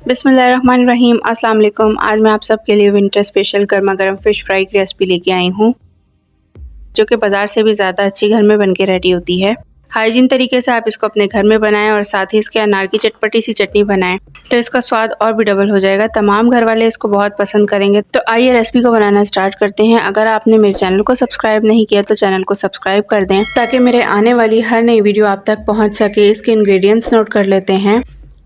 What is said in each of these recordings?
बिस्मिल्लाहिर्रहमानिर्रहीम। अस्सलाम वालेकुम। आज मैं आप सबके लिए विंटर स्पेशल गर्मा गर्म फ़िश फ्राई की रेसिपी लेके आई हूँ, जो कि बाज़ार से भी ज़्यादा अच्छी घर में बन के रेडी होती है। हाइजीन तरीके से आप इसको अपने घर में बनाएं और साथ ही इसके अनार की चटपटी सी चटनी बनाएं, तो इसका स्वाद और भी डबल हो जाएगा। तमाम घर वाले इसको बहुत पसंद करेंगे। तो आइए रेसिपी को बनाना स्टार्ट करते हैं। अगर आपने मेरे चैनल को सब्सक्राइब नहीं किया तो चैनल को सब्सक्राइब कर दें, ताकि मेरे आने वाली हर नई वीडियो आप तक पहुँच सके। इसके इंग्रेडिएंट्स नोट कर लेते हैं।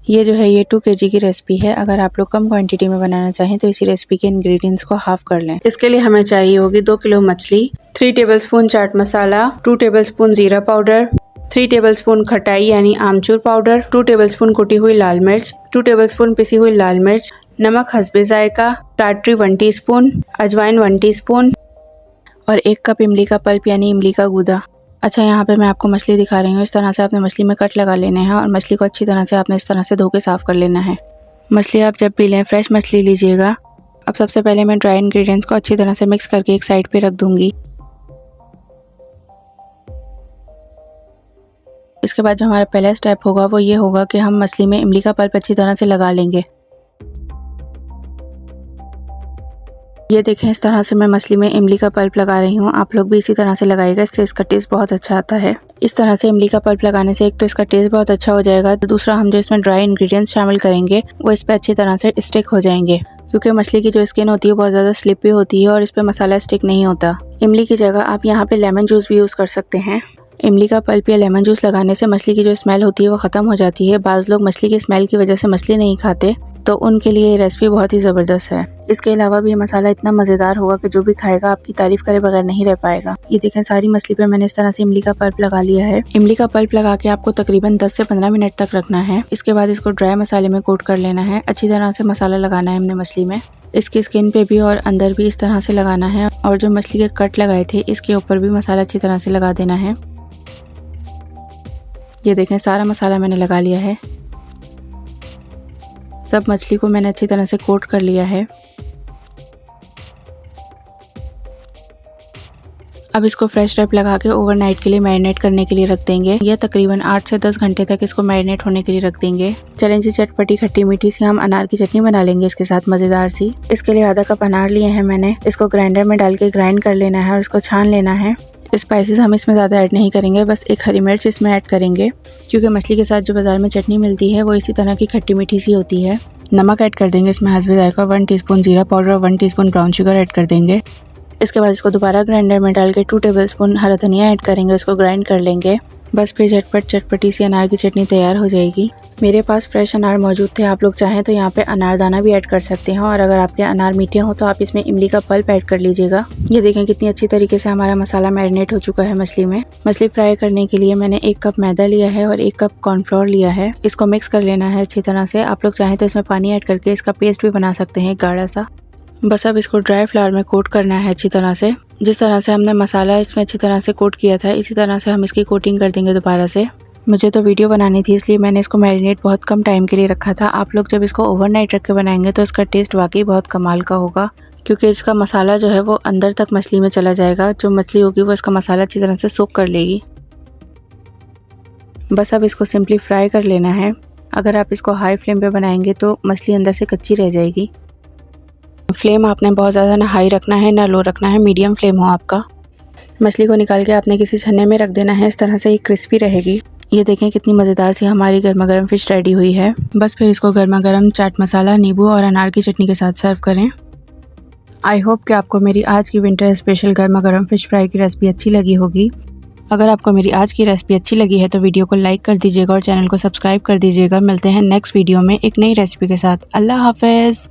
ये जो है ये 2 kg की रेसिपी है। अगर आप लोग कम क्वांटिटी में बनाना चाहें तो इसी रेसिपी के इंग्रेडिएंट्स को हाफ कर लें। इसके लिए हमें चाहिए होगी 2 किलो मछली, 3 टेबलस्पून चाट मसाला, 2 टेबलस्पून जीरा पाउडर, 3 टेबलस्पून खटाई यानी आमचूर पाउडर, 2 टेबलस्पून कुटी हुई लाल मिर्च, 2 टेबलस्पून पिसी हुई लाल मिर्च, नमक हस्बे जायका, टाटरी 1 टीस्पून, अजवाइन 1 टीस्पून और 1 कप इमली का पल्प यानी इमली का गूदा। अच्छा, यहाँ पे मैं आपको मछली दिखा रही हूँ। इस तरह से आपने मछली में कट लगा लेने हैं और मछली को अच्छी तरह से आपने इस तरह से धो के साफ़ कर लेना है। मछली आप जब भी लें फ्रेश मछली लीजिएगा। अब सबसे पहले मैं ड्राई इंग्रेडिएंट्स को अच्छी तरह से मिक्स करके एक साइड पे रख दूँगी। इसके बाद जो हमारा पहला स्टेप होगा वो ये होगा कि हम मछली में इमली का पल्प अच्छी तरह से लगा लेंगे। ये देखें, इस तरह से मैं मछली में इमली का पल्प लगा रही हूँ। आप लोग भी इसी तरह से लगाइएगा, इससे इसका टेस्ट बहुत अच्छा आता है। इस तरह से इमली का पल्प लगाने से एक तो इसका टेस्ट बहुत अच्छा हो जाएगा, तो दूसरा हम जो इसमें ड्राई इंग्रेडिएंट्स शामिल करेंगे वो इस पर अच्छी तरह से स्टिक हो जाएंगे, क्योंकि मछली की जो स्किन होती है बहुत ज़्यादा स्लिपी होती है और इस पर मसाला स्टिक नहीं होता। इमली की जगह आप यहाँ पे लेमन जूस भी यूज़ कर सकते हैं। इमली का पल्प या लेमन जूस लगाने से मछली की जो स्मेल होती है वो ख़त्म हो जाती है। बाज़ लोग मछली की स्मेल की वजह से मछली नहीं खाते, तो उनके लिए ये रेसिपी बहुत ही ज़बरदस्त है। इसके अलावा भी ये मसाला इतना मज़ेदार होगा कि जो भी खाएगा आपकी तारीफ़ करे बगैर नहीं रह पाएगा। ये देखें, सारी मछली पे मैंने इस तरह से इमली का पल्प लगा लिया है। इमली का पल्प लगा के आपको तकरीबन 10 से 15 मिनट तक रखना है। इसके बाद इसको ड्राई मसाले में कोट कर लेना है। अच्छी तरह से मसाला लगाना है हमने मछली में, इसकी स्किन पे भी और अंदर भी इस तरह से लगाना है। और जो मछली के कट लगाए थे इसके ऊपर भी मसाला अच्छी तरह से लगा देना है। ये देखें, सारा मसाला मैंने लगा लिया है। सब मछली को मैंने अच्छी तरह से कोट कर लिया है। अब इसको फ्रेश रैप लगा के ओवरनाइट के लिए मैरिनेट करने के लिए रख देंगे, या तकरीबन 8 से 10 घंटे तक इसको मैरिनेट होने के लिए रख देंगे। चलें जी, चटपटी खट्टी मीठी सी हम अनार की चटनी बना लेंगे इसके साथ मज़ेदार सी। इसके लिए आधा कप अनार लिए हैं मैंने। इसको ग्राइंडर में डाल के ग्राइंड कर लेना है और इसको छान लेना है। स्पाइसेस हम इसमें ज़्यादा ऐड नहीं करेंगे, बस 1 हरी मिर्च इसमें ऐड करेंगे, क्योंकि मछली के साथ जो बाज़ार में चटनी मिलती है वो इसी तरह की खट्टी मीठी सी होती है। नमक ऐड कर देंगे इसमें हस्बे जायका, 1 टीस्पून जीरा पाउडर और 1 टीस्पून ब्राउन शुगर ऐड कर देंगे। इसके बाद इसको दोबारा ग्राइंडर में डाल के 2 टेबलस्पून हरा धनिया ऐड करेंगे, उसको ग्राइंड कर लेंगे। बस फिर झटपट चटपटी सी अनार की चटनी तैयार हो जाएगी। मेरे पास फ्रेश अनार मौजूद थे। आप लोग चाहें तो यहाँ पे अनारदाना भी ऐड कर सकते हैं, और अगर आपके अनार मीठे हों तो आप इसमें इमली का पल्प ऐड कर लीजिएगा। ये देखें कितनी अच्छी तरीके से हमारा मसाला मैरिनेट हो चुका है मछली में। मछली फ्राई करने के लिए मैंने 1 कप मैदा लिया है और 1 कप कॉर्नफ्लोर लिया है। इसको मिक्स कर लेना है अच्छी तरह से। आप लोग चाहें तो इसमें पानी ऐड करके इसका पेस्ट भी बना सकते हैं गाढ़ा सा। बस अब इसको ड्राई फ्लावर में कोट करना है अच्छी तरह से। जिस तरह से हमने मसाला इसमें अच्छी तरह से कोट किया था, इसी तरह से हम इसकी कोटिंग कर देंगे दोबारा से। मुझे तो वीडियो बनानी थी, इसलिए मैंने इसको मैरिनेट बहुत कम टाइम के लिए रखा था। आप लोग जब इसको ओवरनाइट रख के बनाएंगे तो इसका टेस्ट वाकई बहुत कमाल का होगा, क्योंकि इसका मसाला जो है वो अंदर तक मछली में चला जाएगा। जो मछली होगी वो इसका मसाला अच्छी तरह से सोक कर लेगी। बस अब इसको सिंपली फ्राई कर लेना है। अगर आप इसको हाई फ्लेम पे बनाएंगे तो मछली अंदर से कच्ची रह जाएगी। फ्लेम आपने बहुत ज़्यादा ना हाई रखना है ना लो रखना है, मीडियम फ्लेम हो आपका। मछली को निकाल के आपने किसी छन्ने में रख देना है, इस तरह से ये क्रिस्पी रहेगी। ये देखें कितनी मज़ेदार सी हमारी गर्मा गर्म फ़िश रेडी हुई है। बस फिर इसको गर्मा गर्म चाट मसाला, नींबू और अनार की चटनी के साथ सर्व करें। आई होप कि आपको मेरी आज की विंटर स्पेशल गर्मा गर्म फ़िश फ्राई की रेसिपी अच्छी लगी होगी। अगर आपको मेरी आज की रेसिपी अच्छी लगी है तो वीडियो को लाइक कर दीजिएगा और चैनल को सब्सक्राइब कर दीजिएगा। मिलते हैं नेक्स्ट वीडियो में एक नई रेसिपी के साथ। अल्लाह हाफ़िज़।